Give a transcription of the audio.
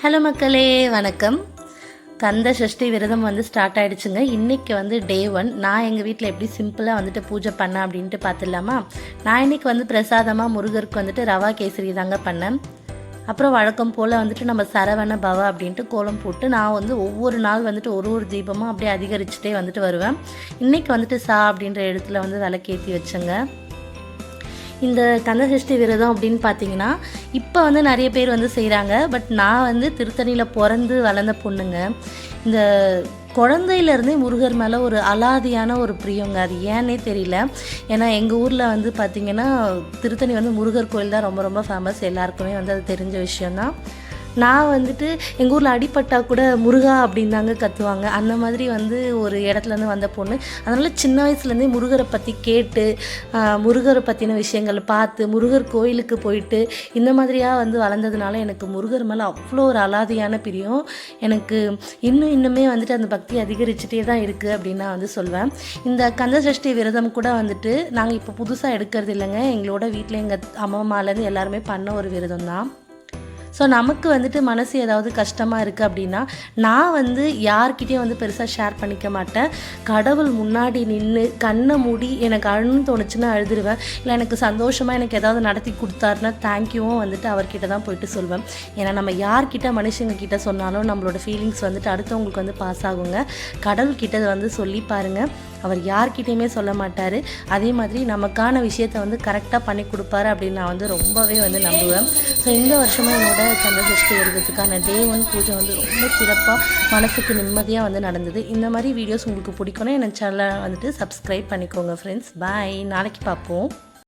Hello மக்களே, வணக்கம். கந்த சஷ்டி விரதம் ஸ்டார்ட் ஆகிடுச்சுங்க. இன்றைக்கி டே 1. நான் எங்கள் வீட்டில் எப்படி சிம்பிளாக பூஜை பண்ணேன் அப்படின்ட்டு பார்த்துடலாமா? நான் இன்றைக்கி பிரசாதமாக முருகருக்கு ரவா கேசரி தாங்க பண்ணேன். அப்புறம் வழக்கம் போல் நம்ம சரவண பவா அப்படின்ட்டு கோலம் போட்டு நான் ஒவ்வொரு நாள் ஒரு தீபமாக அப்படியே அதிகரிச்சுட்டே வருவேன். இன்றைக்கி சா அப்படின்ற இடத்துல விளக்கேற்றி வச்சேங்க. இந்த கந்தசஷ்டி விரதம் அப்படின்னு பார்த்தீங்கன்னா இப்போ நிறைய பேர் செய்கிறாங்க. பட் நான் திருத்தணியில் பிறந்து வளர்ந்த பொண்ணுங்க. இந்த குழந்தையிலேருந்தே முருகர் மேலே ஒரு அலாதியான ஒரு பிரியங்க. அது ஏன்னே தெரியல. ஏன்னா எங்கள் ஊரில் பார்த்திங்கன்னா திருத்தணி முருகர் கோயில் தான் ரொம்ப ரொம்ப ஃபேமஸ். எல்லாருக்குமே அது தெரிஞ்ச விஷயந்தான். நான் எங்கள் ஊரில் அடிப்பட்டால் கூட முருகா அப்படின்னு தாங்க கத்துவாங்க. அந்த மாதிரி ஒரு இடத்துலேருந்து வந்த பொண்ணு. அதனால் சின்ன வயசுலேருந்தே முருகரை பற்றி கேட்டு முருகரை பற்றின விஷயங்கள் பார்த்து முருகர் கோயிலுக்கு போயிட்டு இந்த மாதிரியாக வளர்ந்ததுனால எனக்கு முருகர் மேலே அவ்வளோ ஒரு அலாதியான பிரியம். எனக்கு இன்னுமே அந்த பக்தி அதிகரிச்சுட்டே தான் இருக்குது அப்படின்னு நான் சொல்வேன். இந்த கந்தசஷ்டி விரதம் கூட நாங்கள் இப்போ புதுசாக எடுக்கிறது இல்லைங்க. எங்களோட வீட்டில் எங்கள் அம்மாலேருந்து எல்லாருமே பண்ண ஒரு விரதம் தான். ஸோ நமக்கு மனசு ஏதாவது கஷ்டமாக இருக்குது அப்படின்னா நான் யார்கிட்டையும் பெருசாக ஷேர் பண்ணிக்க மாட்டேன். கடவுள் முன்னாடி நின்று கண்ணை மூடி எனக்கு அழுன்னு தோணுச்சுன்னா அழுதுருவேன். இல்லை எனக்கு சந்தோஷமாக எனக்கு ஏதாவது நடத்தி கொடுத்தாருன்னா தேங்க்யூவும் அவர்கிட்ட தான் போயிட்டு சொல்வேன். ஏன்னா நம்ம யார்கிட்ட மனுஷங்கக்கிட்ட சொன்னாலும் நம்மளோட ஃபீலிங்ஸ் அடுத்தவங்களுக்கு பாஸ் ஆகுங்க. கடவுள்கிட்ட சொல்லி பாருங்கள். அவர் யார்கிட்டையுமே சொல்ல மாட்டார். அதே மாதிரி நமக்கான விஷயத்தை கரெக்டாக பண்ணி கொடுப்பாரு அப்படின்னு நான் ரொம்பவே நம்புவேன். ஸோ இந்த வருஷமும் என்னோட கந்தசஷ்டி விரதத்துக்கான டே 1 பூஜை ரொம்ப சிறப்பாக மனசுக்கு நிம்மதியாக நடந்தது. இந்த மாதிரி வீடியோஸ் உங்களுக்கு பிடிக்கணும். என் சேனலை சப்ஸ்கிரைப் பண்ணிக்கோங்க ஃப்ரெண்ட்ஸ். பாய். நாளைக்கு பார்ப்போம்.